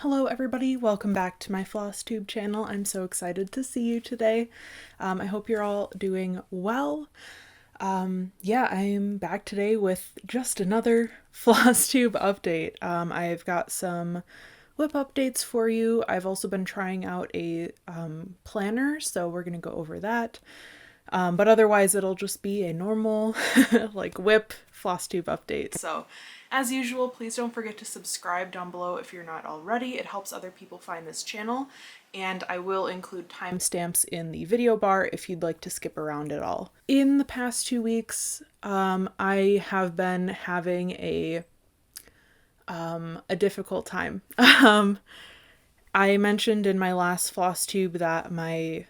Hello everybody, welcome back to my Flosstube channel. I'm so excited to see you today. I hope you're all doing well. Yeah, I'm back today with just another Flosstube update. I've got some whip updates for you. I've also been trying out a planner, so we're gonna go over that. But otherwise it'll just be a normal like whip Flosstube update. So as usual, please don't forget to subscribe down below if you're not already. It helps other people find this channel, and I will include timestamps in the video bar if you'd like to skip around at all. In the past 2 weeks, I have been having a difficult time. I mentioned in my last Flosstube that my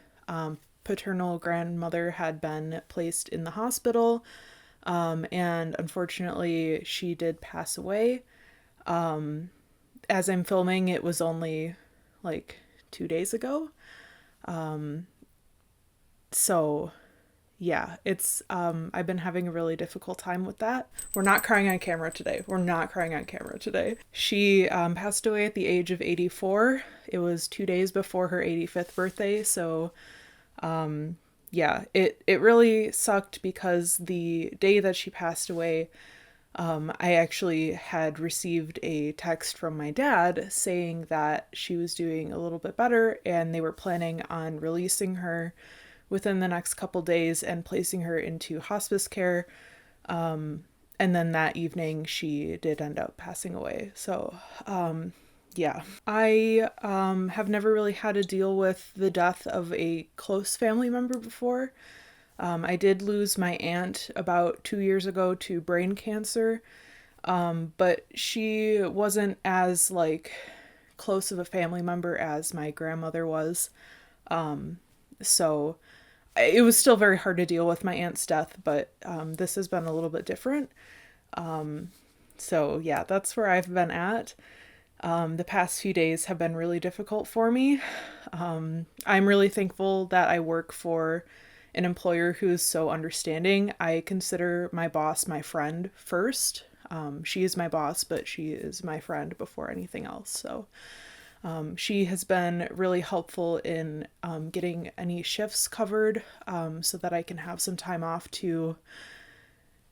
paternal grandmother had been placed in the hospital. And unfortunately, she did pass away. As I'm filming, it was only like 2 days ago. So yeah, it's, I've been having a really difficult time with that. We're not crying on camera today. We're not crying on camera today. She passed away at the age of 84. It was 2 days before her 85th birthday. So yeah, it really sucked because the day that she passed away, I actually had received a text from my dad saying that she was doing a little bit better and they were planning on releasing her within the next couple days and placing her into hospice care. And then that evening she did end up passing away. So, yeah, I have never really had to deal with the death of a close family member before. I did lose my aunt about 2 years ago to brain cancer, but she wasn't as like close of a family member as my grandmother was. So it was still very hard to deal with my aunt's death, but this has been a little bit different. So yeah, that's where I've been at. The past few days have been really difficult for me. I'm really thankful that I work for an employer who is so understanding. I consider my boss my friend first. She is my boss, but she is my friend before anything else. So she has been really helpful in getting any shifts covered so that I can have some time off to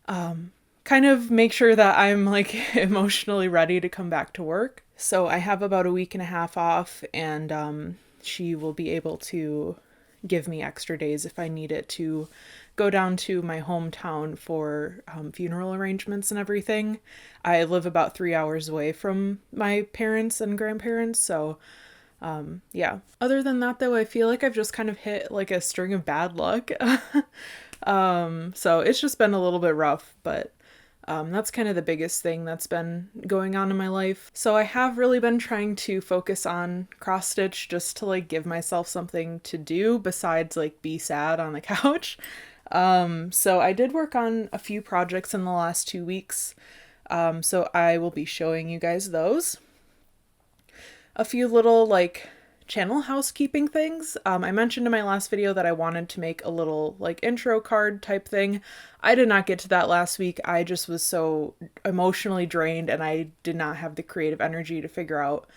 kind of make sure that I'm like emotionally ready to come back to work. So I have about a week and a half off, and she will be able to give me extra days if I need it to go down to my hometown for funeral arrangements and everything. I live about 3 hours away from my parents and grandparents, so yeah. Other than that though, I feel like I've just kind of hit like a string of bad luck. So it's just been a little bit rough, but that's kind of the biggest thing that's been going on in my life. So I have really been trying to focus on cross stitch just to like give myself something to do besides like be sad on the couch. So I did work on a few projects in the last 2 weeks. So I will be showing you guys those. A few little like channel housekeeping things. I mentioned in my last video that I wanted to make a little like intro card type thing. I did not get to that last week. I just was so emotionally drained and I did not have the creative energy to figure out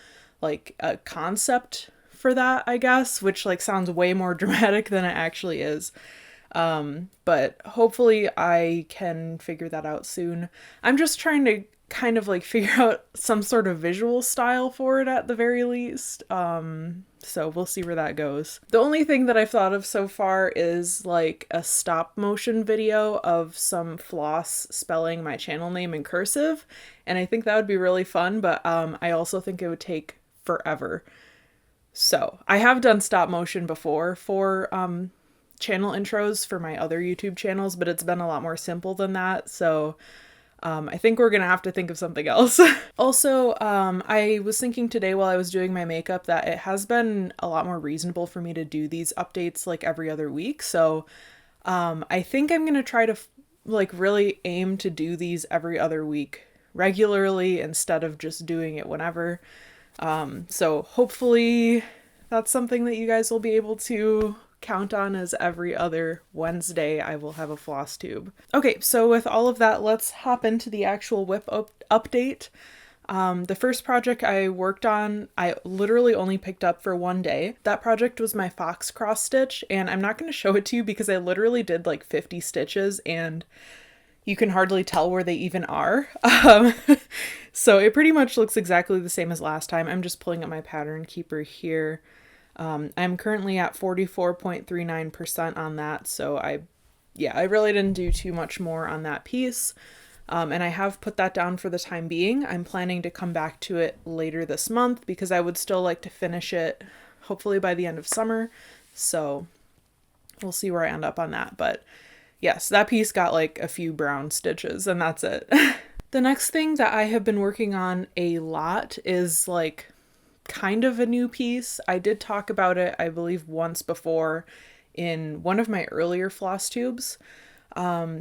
like a concept for that, I guess, which like sounds way more dramatic than it actually is. But hopefully I can figure that out soon. I'm just trying to kind of like figure out some sort of visual style for it at the very least. So we'll see where that goes. The only thing that I've thought of so far is like a stop motion video of some floss spelling my channel name in cursive, and I think that would be really fun, but I also think it would take forever. So I have done stop motion before for channel intros for my other YouTube channels, but it's been a lot more simple than that, so I think we're gonna have to think of something else. Also, I was thinking today while I was doing my makeup that it has been a lot more reasonable for me to do these updates like every other week. So I think I'm gonna try to like really aim to do these every other week regularly instead of just doing it whenever. So hopefully that's something that you guys will be able to count on, as every other Wednesday I will have a Flosstube. Okay, so with all of that, let's hop into the actual whip update. The first project I worked on, I literally only picked up for one day. That project was my fox cross stitch, and I'm not going to show it to you because I literally did like 50 stitches and you can hardly tell where they even are. So it pretty much looks exactly the same as last time. I'm just pulling up my pattern keeper here. I'm currently at 44.39% on that, so I really didn't do too much more on that piece. And I have put that down for the time being. I'm planning to come back to it later this month because I would still like to finish it hopefully by the end of summer. So we'll see where I end up on that. But yes, that piece got like a few brown stitches and that's it. The next thing that I have been working on a lot is like kind of a new piece. I did talk about it, I believe, once before in one of my earlier Flosstubes.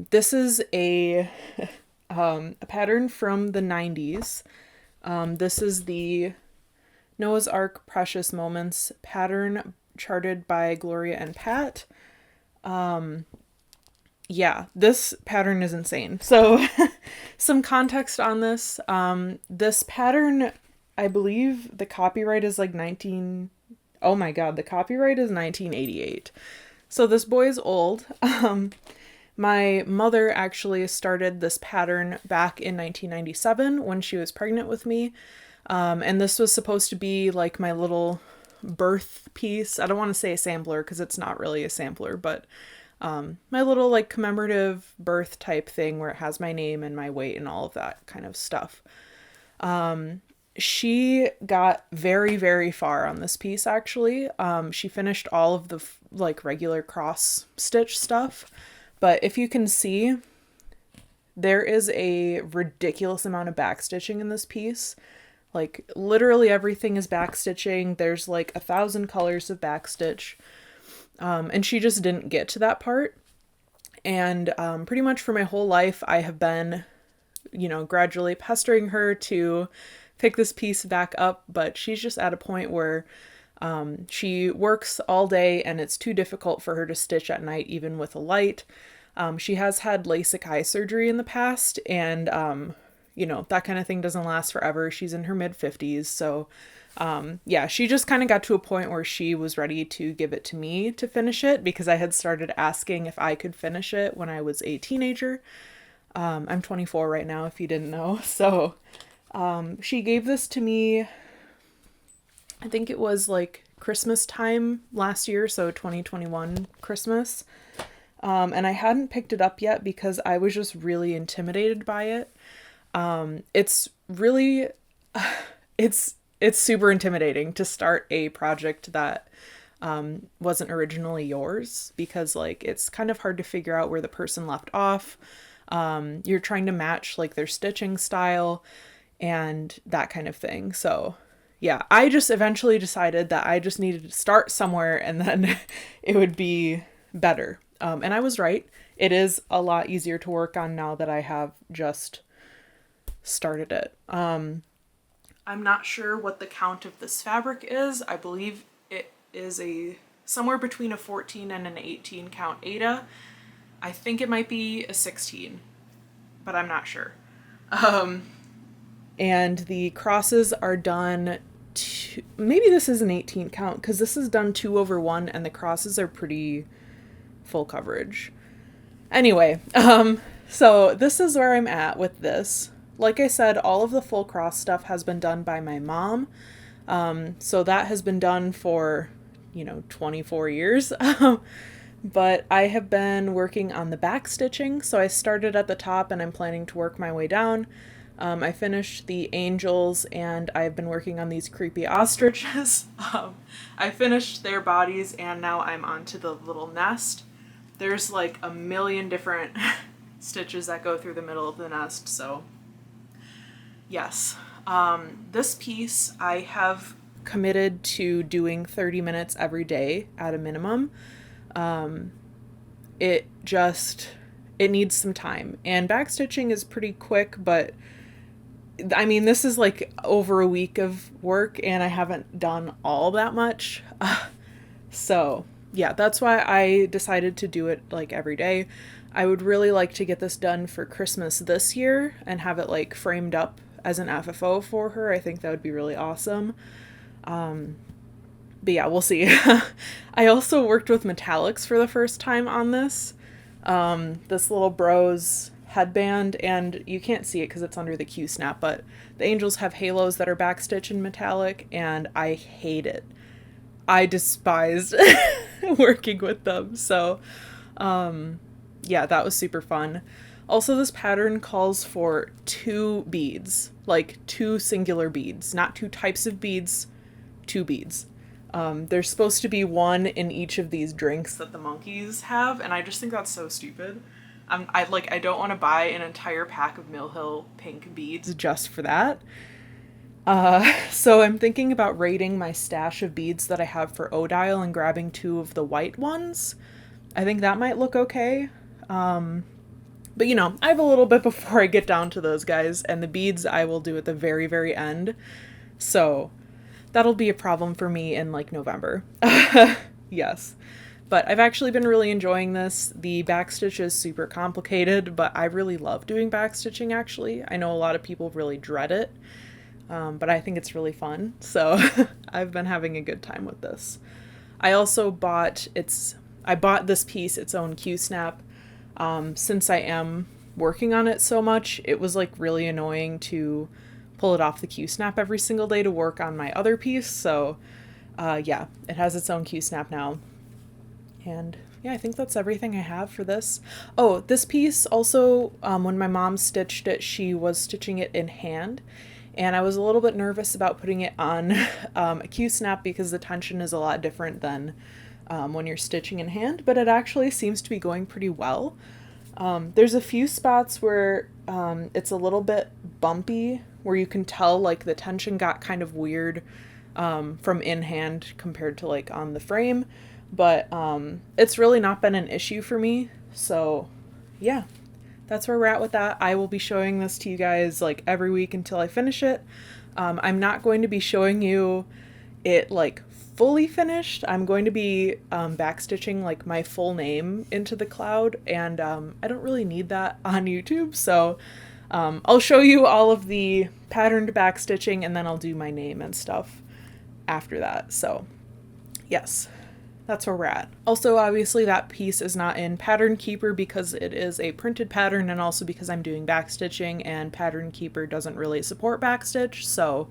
This is a pattern from the 90s. This is the Noah's Ark Precious Moments pattern charted by Gloria and Pat. Yeah, this pattern is insane. So some context on this. This pattern, I believe the copyright is like oh my God, the copyright is 1988. So this boy is old. My mother actually started this pattern back in 1997 when she was pregnant with me. And this was supposed to be like my little birth piece. I don't want to say a sampler because it's not really a sampler, but my little like commemorative birth type thing where it has my name and my weight and all of that kind of stuff. She got very, very far on this piece actually. She finished all of the like regular cross stitch stuff. But if you can see, there is a ridiculous amount of backstitching in this piece. Like literally everything is backstitching. There's like 1,000 colors of backstitch. And she just didn't get to that part. And pretty much for my whole life, I have been, gradually pestering her to pick this piece back up. But she's just at a point where she works all day and it's too difficult for her to stitch at night, even with a light. She has had LASIK eye surgery in the past and, that kind of thing doesn't last forever. She's in her mid-50s. So, she just kind of got to a point where she was ready to give it to me to finish it because I had started asking if I could finish it when I was a teenager. I'm 24 right now, if you didn't know. So, she gave this to me, I think it was like Christmas time last year, so 2021 Christmas. And I hadn't picked it up yet because I was just really intimidated by it. It's really, it's super intimidating to start a project that wasn't originally yours because like it's kind of hard to figure out where the person left off. You're trying to match like their stitching style and that kind of thing. So yeah, I just eventually decided that I just needed to start somewhere and then it would be better. And I was right. It is a lot easier to work on now that I have just started it. I'm not sure what the count of this fabric is. I believe it is somewhere between a 14 and an 18 count Aida. I think it might be a 16, but I'm not sure. And the crosses are done maybe this is an 18 count because this is done 2/1 and the crosses are pretty full coverage. Anyway, so this is where I'm at with this. Like I said, all of the full cross stuff has been done by my mom. So that has been done for, 24 years. But I have been working on the back stitching. So I started at the top and I'm planning to work my way down. I finished the angels and I've been working on these creepy ostriches. I finished their bodies and now I'm onto the little nest. There's like a million different stitches that go through the middle of the nest. So yes, this piece I have committed to doing 30 minutes every day at a minimum. It needs some time and backstitching is pretty quick, but I mean, this is like over a week of work and I haven't done all that much. So yeah, that's why I decided to do it like every day. I would really like to get this done for Christmas this year and have it like framed up as an FFO for her. I think that would be really awesome. But yeah, we'll see. I also worked with metallics for the first time on this. This little Bros headband, and you can't see it because it's under the Q-snap, but the angels have halos that are backstitch in metallic, and I hate it. I despised working with them. So, yeah, that was super fun. Also, this pattern calls for 2 beads, like 2 singular beads, not 2 types of beads, 2 beads. There's supposed to be 1 in each of these drinks that the monkeys have, and I just think that's so stupid. I don't want to buy an entire pack of Mill Hill pink beads just for that. So I'm thinking about raiding my stash of beads that I have for Odile and grabbing 2 of the white ones. I think that might look okay. But you know, I have a little bit before I get down to those guys, and the beads I will do at the very, very end. So that'll be a problem for me in like November. Yes. But I've actually been really enjoying this. The backstitch is super complicated, but I really love doing backstitching actually. I know a lot of people really dread it, but I think it's really fun. So I've been having a good time with this. I also bought this piece, its own Q-snap. Since I am working on it so much, it was like really annoying to pull it off the Q-snap every single day to work on my other piece. So yeah, it has its own Q-snap now. And yeah, I think that's everything I have for this. Oh, this piece also, when my mom stitched it, she was stitching it in hand. And I was a little bit nervous about putting it on a Q-snap because the tension is a lot different than when you're stitching in hand, but it actually seems to be going pretty well. There's a few spots where it's a little bit bumpy, where you can tell like the tension got kind of weird from in hand compared to like on the frame, but it's really not been an issue for me. So yeah, that's where we're at with that. I will be showing this to you guys like every week until I finish it. I'm not going to be showing you it like fully finished. I'm going to be backstitching like my full name into the cloud, and I don't really need that on YouTube, so I'll show you all of the patterned backstitching and then I'll do my name and stuff after that. So yes, that's where we're at. Also, obviously that piece is not in Pattern Keeper because it is a printed pattern, and also because I'm doing backstitching and Pattern Keeper doesn't really support backstitch, so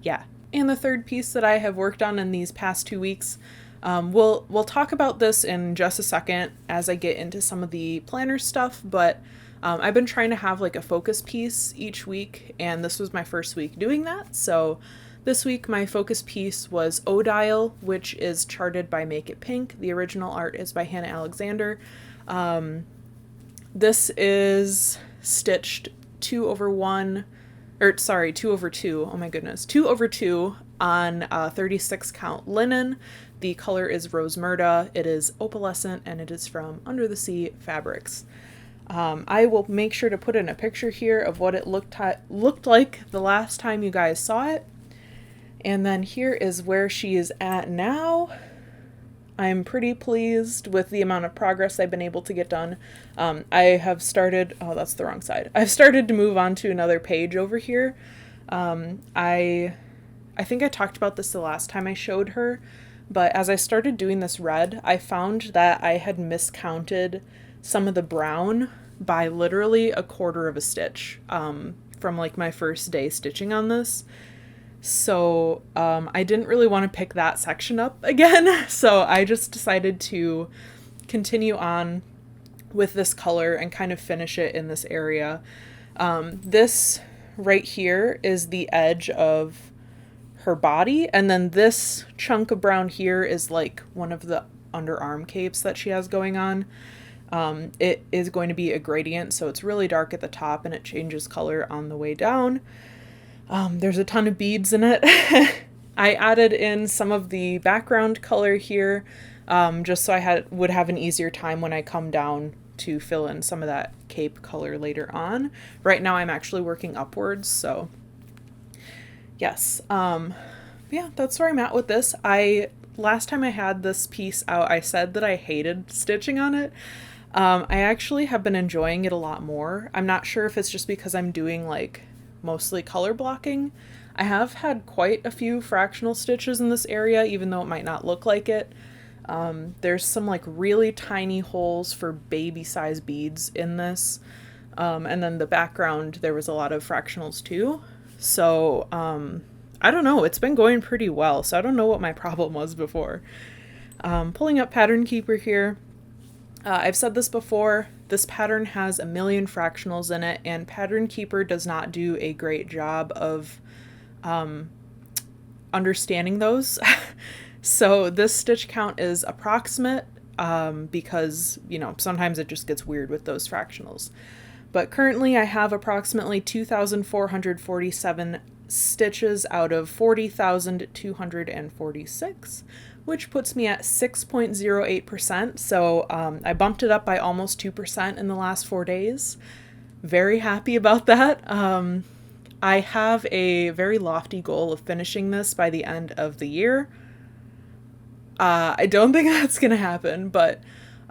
yeah. And the third piece that I have worked on in these past 2 weeks, we'll talk about this in just a second as I get into some of the planner stuff, but I've been trying to have like a focus piece each week, and this was my first week doing that. So this week my focus piece was Odile, which is charted by Make It Pink. The original art is by Hannah Alexander. This is stitched 2/1, or sorry, 2/2, oh my goodness, 2/2 on 36 count linen. The color is Rose Murda, it is opalescent, and it is from Under the Sea Fabrics. I will make sure to put in a picture here of what it looked like the last time you guys saw it. And then here is where she is at now. I'm pretty pleased with the amount of progress I've been able to get done. I have started, oh, that's the wrong side. I've started to move on to another page over here. I think I talked about this the last time I showed her, but as I started doing this red, I found that I had miscounted some of the brown by literally 1/4 of a stitch from like my first day stitching on this. So I didn't really want to pick that section up again, so I just decided to continue on with this color and kind of finish it in this area. This right here is the edge of her body, and then this chunk of brown here is like one of the underarm capes that she has going on. It is going to be a gradient, so it's really dark at the top and it changes color on the way down. There's a ton of beads in it. I added in some of the background color here, just so I would have an easier time when I come down to fill in some of that cape color later on. Right now I'm actually working upwards, so yes. Yeah, that's where I'm at with this. Last time I had this piece out, I said that I hated stitching on it. I actually have been enjoying it a lot more. I'm not sure if it's just because I'm doing like mostly color blocking. I have had quite a few fractional stitches in this area, even though it might not look like it. There's some like really tiny holes for baby size beads in this. And then the background, there was a lot of fractionals too. So, I don't know, it's been going pretty well. So I don't know what my problem was before. Pulling up Pattern Keeper here. I've said this before, this pattern has a million fractionals in it, and Pattern Keeper does not do a great job of understanding those. So this stitch count is approximate because, you know, sometimes it just gets weird with those fractionals. But currently I have approximately 2,447 stitches out of 40,246, which puts me at 6.08%. So I bumped it up by almost 2% in the last 4 days. Very happy about that. I have a very lofty goal of finishing this by the end of the year. I don't think that's gonna happen, but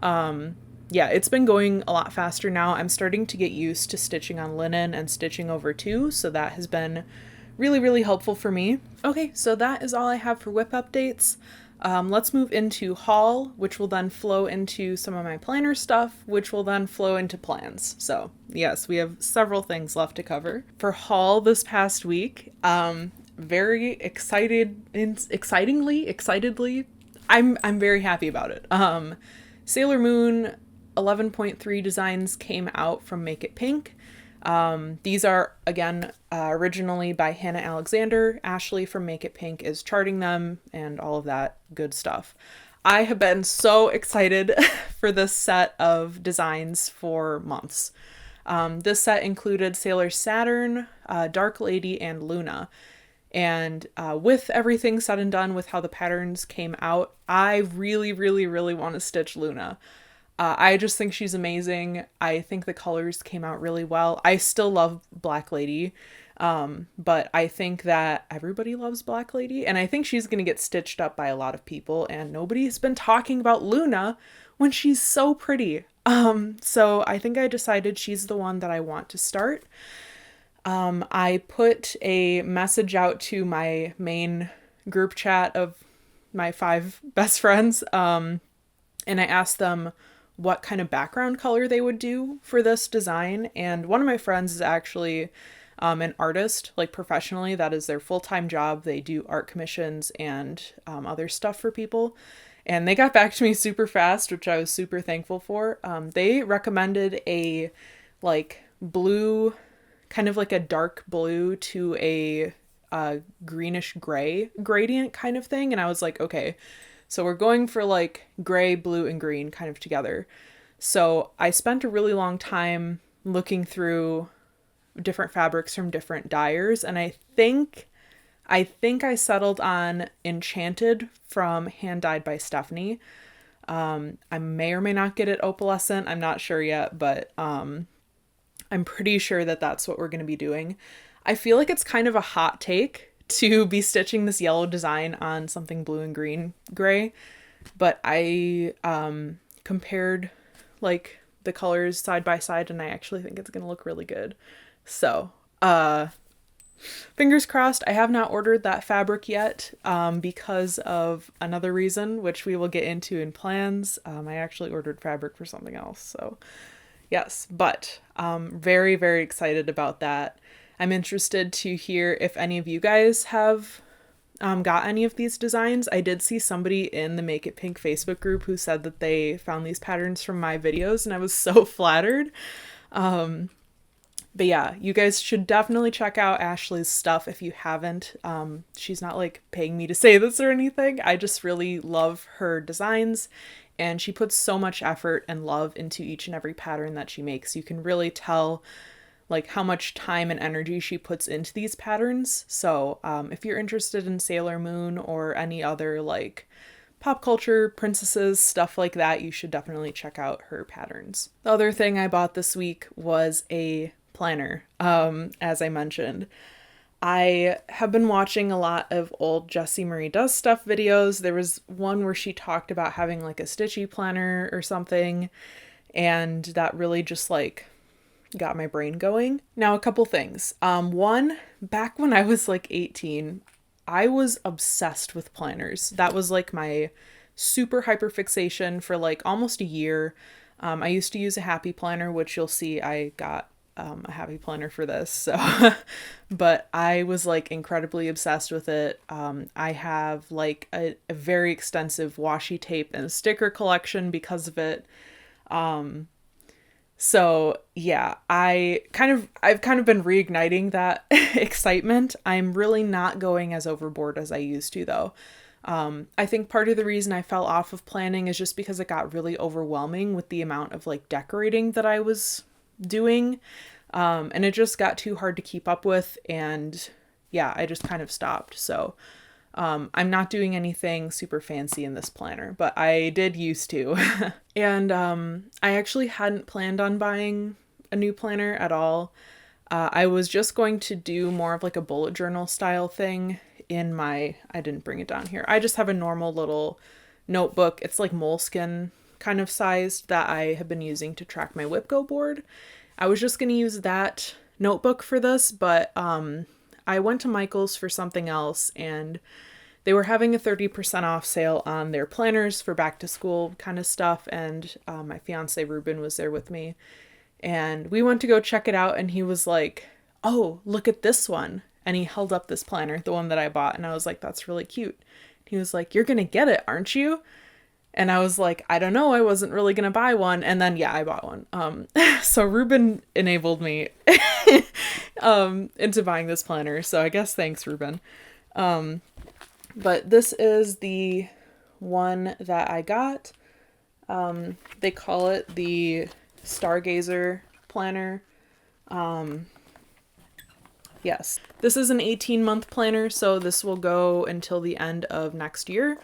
yeah, it's been going a lot faster now. I'm starting to get used to stitching on linen and stitching over two, so that has been really, really helpful for me. Okay, so that is all I have for whip updates. Let's move into haul, which will then flow into some of my planner stuff, which will then flow into plans. So yes, we have several things left to cover. For haul this past week, very excitedly, I'm very happy about it. Sailor Moon 11.3 designs came out from Make It Pink. These are, again, originally by Hannah Alexander. Ashley from Make It Pink is charting them and all of that good stuff. I have been so excited for this set of designs for months. This set included Sailor Saturn, Dark Lady, and Luna. And with everything said and done with how the patterns came out, I really, really, really want to stitch Luna. I just think she's amazing. I think the colors came out really well. I still love Black Lady, but I think that everybody loves Black Lady, and I think she's going to get stitched up by a lot of people, and nobody's been talking about Luna when she's so pretty. So I think I decided she's the one that I want to start. I put a message out to my main group chat of my 5 best friends, and I asked them what kind of background color they would do for this design. And one of my friends is actually an artist, like professionally. That is their full-time job. They do art commissions and other stuff for people. And they got back to me super fast, which I was super thankful for. They recommended a like blue, kind of like a dark blue to a greenish gray gradient kind of thing. And I was like, okay, so we're going for like gray, blue, and green kind of together. So I spent a really long time looking through different fabrics from different dyers, and I think I settled on Enchanted from Hand Dyed by Stephanie. I may or may not get it opalescent. I'm not sure yet, but I'm pretty sure that that's what we're going to be doing. I feel like it's kind of a hot take to be stitching this yellow design on something blue and green gray, but I compared like the colors side by side, and I actually think it's gonna look really good. So fingers crossed. I have not ordered that fabric yet because of another reason, which we will get into in plans. I actually ordered fabric for something else, so yes, but very, very excited about that. I'm interested to hear if any of you guys have got any of these designs. I did see somebody in the Make It Pink Facebook group who said that they found these patterns from my videos, and I was so flattered. But yeah, you guys should definitely check out Ashley's stuff if you haven't. She's not like paying me to say this or anything. I just really love her designs, and she puts so much effort and love into each and every pattern that she makes. You can really tell like how much time and energy she puts into these patterns. So if you're interested in Sailor Moon or any other like pop culture princesses, stuff like that, you should definitely check out her patterns. The other thing I bought this week was a planner. As I mentioned, I have been watching a lot of old Jessie Marie Does Stuff videos. There was one where she talked about having like a Stitchy planner or something, and that really just like got my brain going. Now, a couple things. One, back when I was like 18, I was obsessed with planners. That was like my super hyper fixation for like almost a year. I used to use a happy planner, which you'll see I got a happy planner for this. So, but I was like incredibly obsessed with it. I have like a very extensive washi tape and sticker collection because of it. So yeah, I've kind of been reigniting that excitement. I'm really not going as overboard as I used to though. I think part of the reason I fell off of planning is just because it got really overwhelming with the amount of like decorating that I was doing. And it just got too hard to keep up with. And yeah, I just kind of stopped. So, I'm not doing anything super fancy in this planner, but I did used to. And, I actually hadn't planned on buying a new planner at all. I was just going to do more of like a bullet journal style thing in my, I didn't bring it down here. I just have a normal little notebook. It's like moleskin kind of sized that I have been using to track my Whipco board. I was just going to use that notebook for this, but I went to Michael's for something else and they were having a 30% off sale on their planners for back to school kind of stuff. And my fiance Ruben was there with me and we went to go check it out and he was like, "Oh, look at this one." And he held up this planner, the one that I bought. And I was like, "That's really cute." He was like, "You're going to get it, aren't you?" And I was like, "I don't know. I wasn't really going to buy one." And then, yeah, I bought one. So Ruben enabled me into buying this planner. So I guess thanks, Ruben. But this is the one that I got. They call it the Stargazer planner. Yes, this is an 18-month planner, so this will go until the end of next year.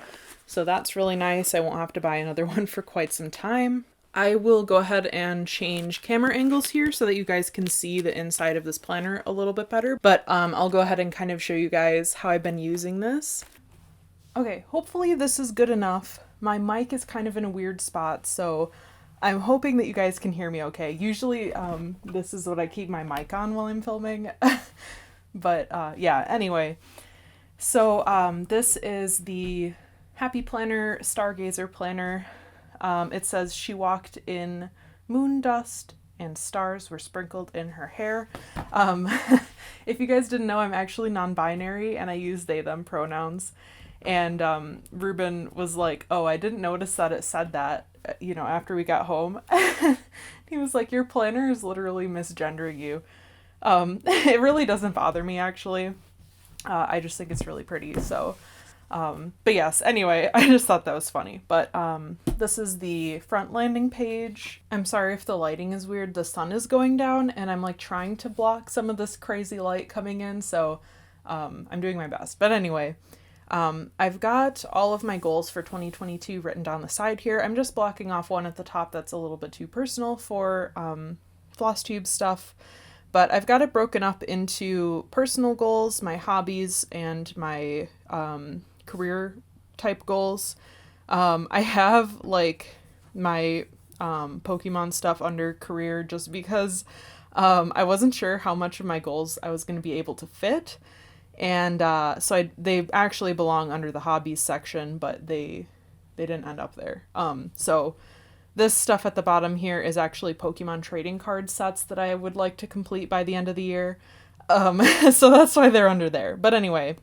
So that's really nice. I won't have to buy another one for quite some time. I will go ahead and change camera angles here so that you guys can see the inside of this planner a little bit better. But I'll go ahead and kind of show you guys how I've been using this. Okay, hopefully this is good enough. My mic is kind of in a weird spot, so I'm hoping that you guys can hear me okay. Usually this is what I keep my mic on while I'm filming. But yeah, anyway. So this is the Happy Planner Stargazer planner. It says she walked in moon dust and stars were sprinkled in her hair. If you guys didn't know, I'm actually non-binary and I use they, them pronouns. And Ruben was like, "Oh, I didn't notice that it said that, you know, after we got home." He was like, "Your planner is literally misgendering you." It really doesn't bother me, actually. I just think it's really pretty, so... but yes, anyway, I just thought that was funny. But this is the front landing page. I'm sorry if the lighting is weird. The sun is going down and I'm like trying to block some of this crazy light coming in, so I'm doing my best. But anyway, I've got all of my goals for 2022 written down the side here. I'm just blocking off one at the top that's a little bit too personal for Flosstube stuff. But I've got it broken up into personal goals, my hobbies, and my career type goals. I have like my Pokemon stuff under career just because I wasn't sure how much of my goals I was going to be able to fit. And so they actually belong under the hobbies section, but they didn't end up there. So this stuff at the bottom here is actually Pokemon trading card sets that I would like to complete by the end of the year. So that's why they're under there. But anyway,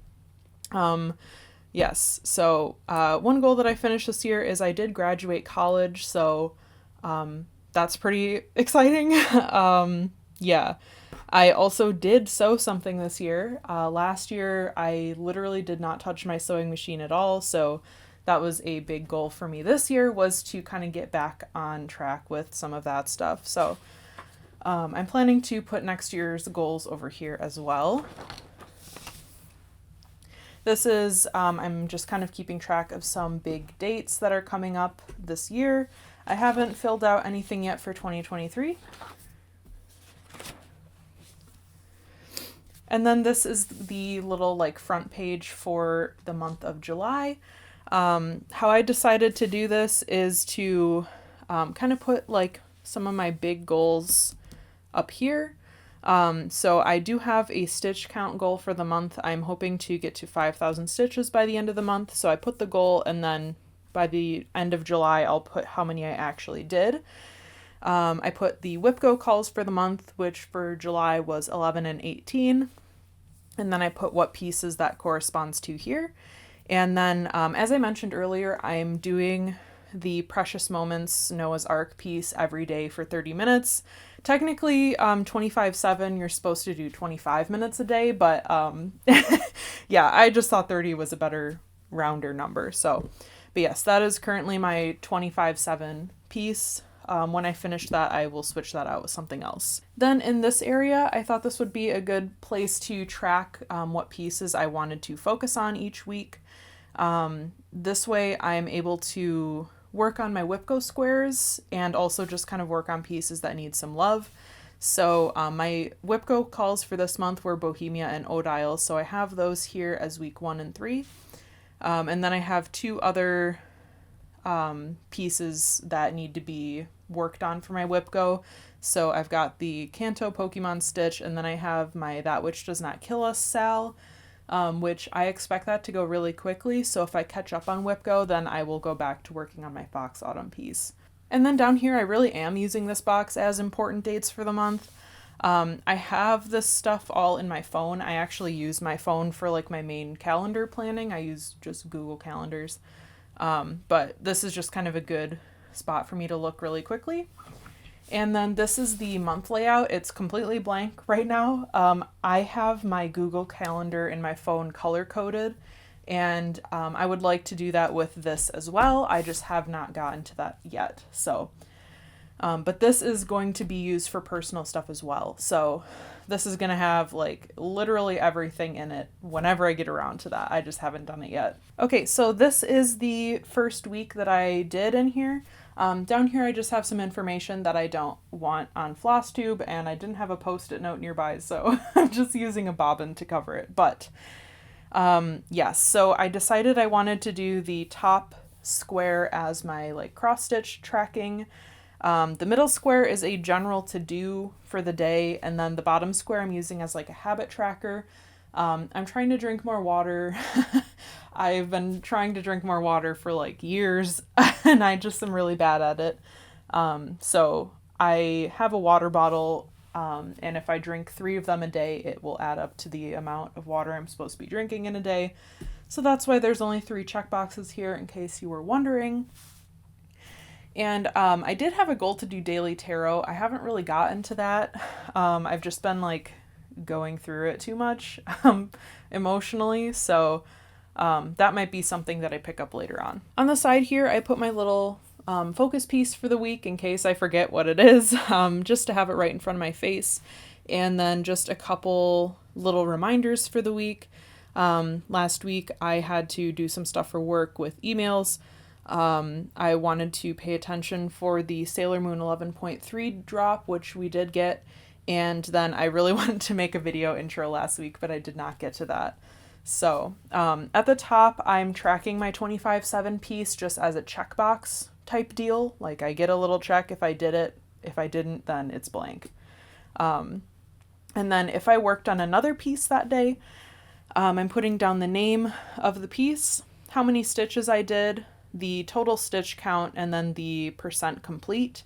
yes. So one goal that I finished this year is I did graduate college. So that's pretty exciting. Yeah. I also did sew something this year. Last year, I literally did not touch my sewing machine at all. So that was a big goal for me this year, was to kind of get back on track with some of that stuff. So I'm planning to put next year's goals over here as well. This is, I'm just kind of keeping track of some big dates that are coming up this year. I haven't filled out anything yet for 2023. And then this is the little like front page for the month of July. How I decided to do this is to kind of put like some of my big goals up here. So I do have a stitch count goal for the month. I'm hoping to get to 5,000 stitches by the end of the month. So I put the goal, and then by the end of July, I'll put how many I actually did. I put the WIPGO calls for the month, which for July was 11 and 18. And then I put what pieces that corresponds to here. And then, as I mentioned earlier, I'm doing the Precious Moments Noah's Ark piece every day for 30 minutes. Technically, 25/7, you're supposed to do 25 minutes a day, but yeah, I just thought 30 was a better rounder number. So, but yes, that is currently my 25/7 piece. When I finish that, I will switch that out with something else. Then in this area, I thought this would be a good place to track what pieces I wanted to focus on each week. This way I'm able to work on my WIPGO squares and also just kind of work on pieces that need some love. So my WIPGO calls for this month were Bohemia and Odile, so I have those here as week 1 and 3. And then I have 2 other pieces that need to be worked on for my WIPGO. So I've got the Kanto Pokemon Stitch, and then I have my That Which Does Not Kill Us Sal, which I expect that to go really quickly. So if I catch up on WIPGO, then I will go back to working on my Fox Autumn piece. And then down here, I really am using this box as important dates for the month. I have this stuff all in my phone. I actually use my phone for like my main calendar planning. I use just Google Calendars. But this is just kind of a good spot for me to look really quickly. And then this is the month layout. It's completely blank right now. I have my Google Calendar in my phone color coded, and I would like to do that with this as well. I just have not gotten to that yet. So, but this is going to be used for personal stuff as well. So this is going to have like literally everything in it whenever I get around to that. I just haven't done it yet. Okay, so this is the first week that I did in here. Down here I just have some information that I don't want on Flosstube, and I didn't have a post-it note nearby, so I'm just using a bobbin to cover it. But yes, so I decided I wanted to do the top square as my like cross stitch tracking. The middle square is a general to do for the day, and then the bottom square I'm using as like a habit tracker. I'm trying to drink more water. I've been trying to drink more water for like years, and I just am really bad at it. So I have a water bottle, and if I drink 3 of them a day, it will add up to the amount of water I'm supposed to be drinking in a day. So that's why there's only 3 check boxes here, in case you were wondering. And I did have a goal to do daily tarot. I haven't really gotten to that. I've just been like going through it too much emotionally, so that might be something that I pick up later on. On the side here, I put my little focus piece for the week in case I forget what it is, just to have it right in front of my face. And then just a couple little reminders for the week. Last week I had to do some stuff for work with emails. I wanted to pay attention for the Sailor Moon 11.3 drop, which we did get. And then I really wanted to make a video intro last week, but I did not get to that. So at the top, I'm tracking my 25/7 piece just as a checkbox type deal. Like I get a little check if I did it. If I didn't, then it's blank. And then if I worked on another piece that day, I'm putting down the name of the piece, how many stitches I did, the total stitch count, and then the percent complete.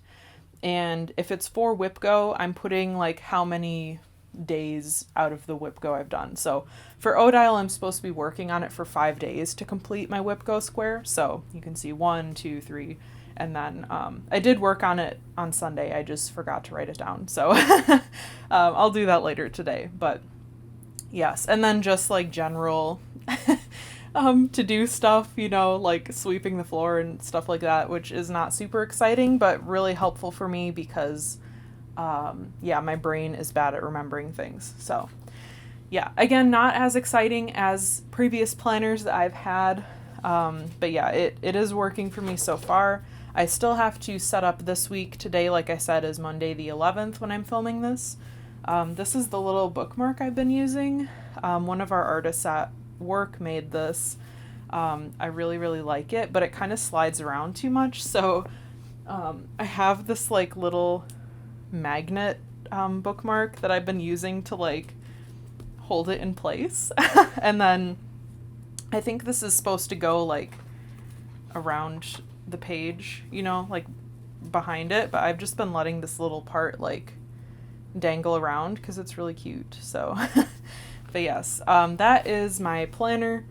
And if it's for WIPGO, I'm putting like how many days out of the WIPGO I've done. So for Odile, I'm supposed to be working on it for 5 days to complete my WIPGO square. So you can see 1, 2, 3, and then I did work on it on Sunday. I just forgot to write it down. So I'll do that later today. But yes, and then just like general to do stuff, you know, like sweeping the floor and stuff like that, which is not super exciting, but really helpful for me because, yeah, my brain is bad at remembering things. So, yeah, again, not as exciting as previous planners that I've had, but yeah, it is working for me so far. I still have to set up this week. Today, like I said, is Monday the 11th when I'm filming this. This is the little bookmark I've been using. One of our artists at work made this. I really, really like it, but it kind of slides around too much. So I have this like little magnet bookmark that I've been using to like hold it in place. And then I think this is supposed to go like around the page, you know, like behind it, but I've just been letting this little part like dangle around because it's really cute. So but yes, that is my planner.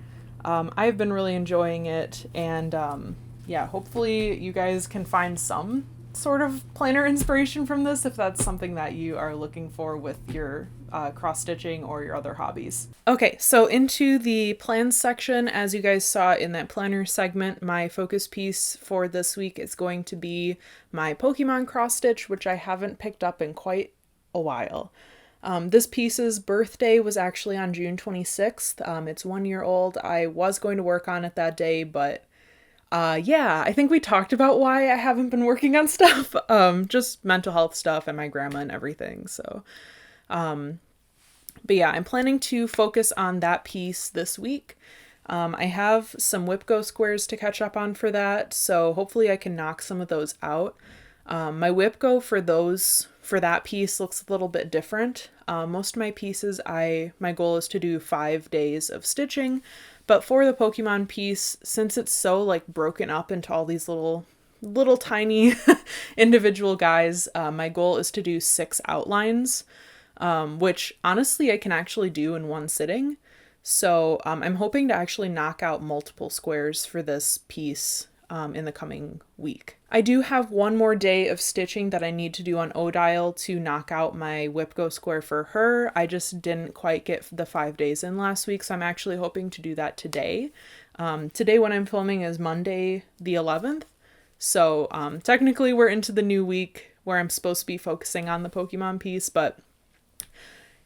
I've been really enjoying it, and yeah, hopefully you guys can find some sort of planner inspiration from this if that's something that you are looking for with your cross-stitching or your other hobbies. Okay, so into the plans section. As you guys saw in that planner segment, my focus piece for this week is going to be my Pokemon cross-stitch, which I haven't picked up in quite a while. This piece's birthday was actually on June 26th. It's 1 year old. I was going to work on it that day, but yeah, I think we talked about why I haven't been working on stuff. Just mental health stuff and my grandma and everything. So, but yeah, I'm planning to focus on that piece this week. I have some Whipco squares to catch up on for that, so hopefully I can knock some of those out. My Whipco for that piece looks a little bit different. Most of my pieces, my goal is to do 5 days of stitching, but for the Pokemon piece, since it's so like broken up into all these little tiny individual guys, my goal is to do 6 outlines, which honestly I can actually do in one sitting. So I'm hoping to actually knock out multiple squares for this piece in the coming week. I do have one more day of stitching that I need to do on Odile to knock out my Whipco square for her. I just didn't quite get the 5 days in last week, so I'm actually hoping to do that today. Today when I'm filming is Monday the 11th, so technically we're into the new week where I'm supposed to be focusing on the Pokemon piece, but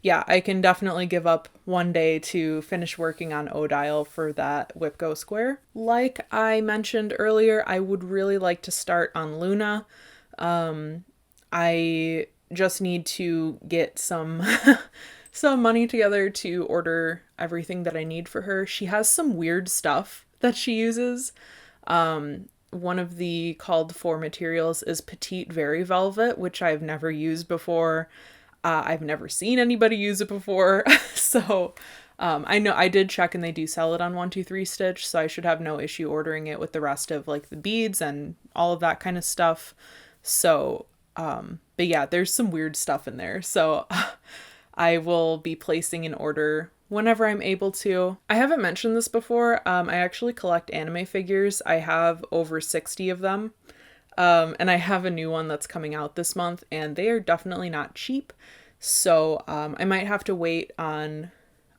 yeah, I can definitely give up one day to finish working on Odile for that Whipco square. Like I mentioned earlier, I would really like to start on Luna. I just need to get some some money together to order everything that I need for her. She has some weird stuff that she uses. One of the called for materials is Petite Very Velvet, which I've never used before. I've never seen anybody use it before, so I know I did check and they do sell it on 123 Stitch, so I should have no issue ordering it with the rest of like the beads and all of that kind of stuff. So, but yeah, there's some weird stuff in there, so I will be placing an order whenever I'm able to. I haven't mentioned this before. I actually collect anime figures. I have over 60 of them. And I have a new one that's coming out this month, and they are definitely not cheap. So I might have to wait on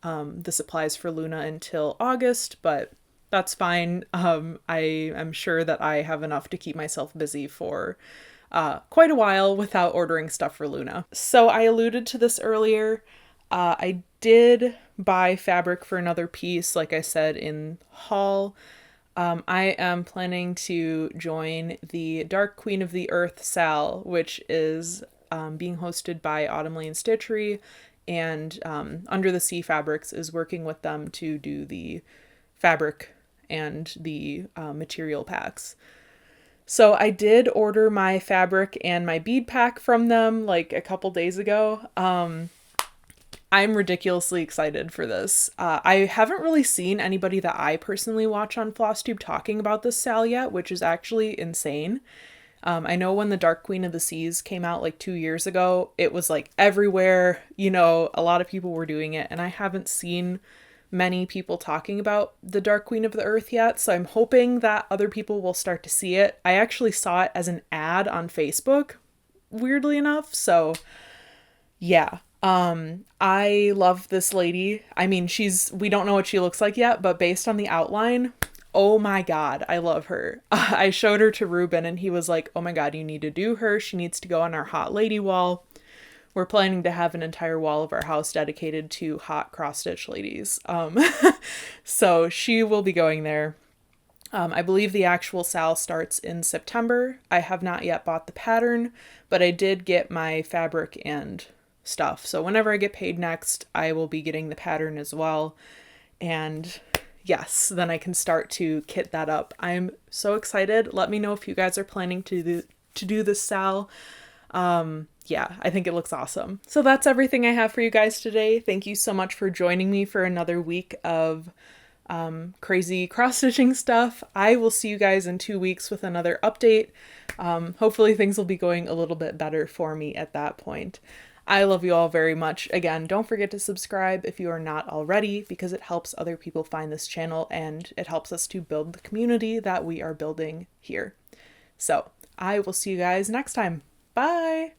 the supplies for Luna until August, but that's fine. I am sure that I have enough to keep myself busy for quite a while without ordering stuff for Luna. So I alluded to this earlier. I did buy fabric for another piece, like I said, in haul. I am planning to join the Dark Queen of the Earth Sal, which is being hosted by Autumn Lane Stitchery, and Under the Sea Fabrics is working with them to do the fabric and the material packs. So I did order my fabric and my bead pack from them like a couple days ago. I'm ridiculously excited for this. I haven't really seen anybody that I personally watch on Flosstube talking about this sal yet, which is actually insane. I know when the Dark Queen of the Seas came out like 2 years ago, it was like everywhere, you know, a lot of people were doing it, and I haven't seen many people talking about the Dark Queen of the Earth yet, so I'm hoping that other people will start to see it. I actually saw it as an ad on Facebook, weirdly enough, so yeah. I love this lady. I mean, we don't know what she looks like yet, but based on the outline, oh my God, I love her. I showed her to Ruben and he was like, oh my God, you need to do her. She needs to go on our hot lady wall. We're planning to have an entire wall of our house dedicated to hot cross-stitch ladies. So she will be going there. I believe the actual sal starts in September. I have not yet bought the pattern, but I did get my fabric and stuff. So whenever I get paid next, I will be getting the pattern as well. And yes, then I can start to kit that up. I'm so excited. Let me know if you guys are planning to do this sal. Yeah, I think it looks awesome. So that's everything I have for you guys today. Thank you so much for joining me for another week of crazy cross stitching stuff. I will see you guys in 2 weeks with another update. Hopefully things will be going a little bit better for me at that point. I love you all very much. Again, don't forget to subscribe if you are not already, because it helps other people find this channel and it helps us to build the community that we are building here. So I will see you guys next time. Bye!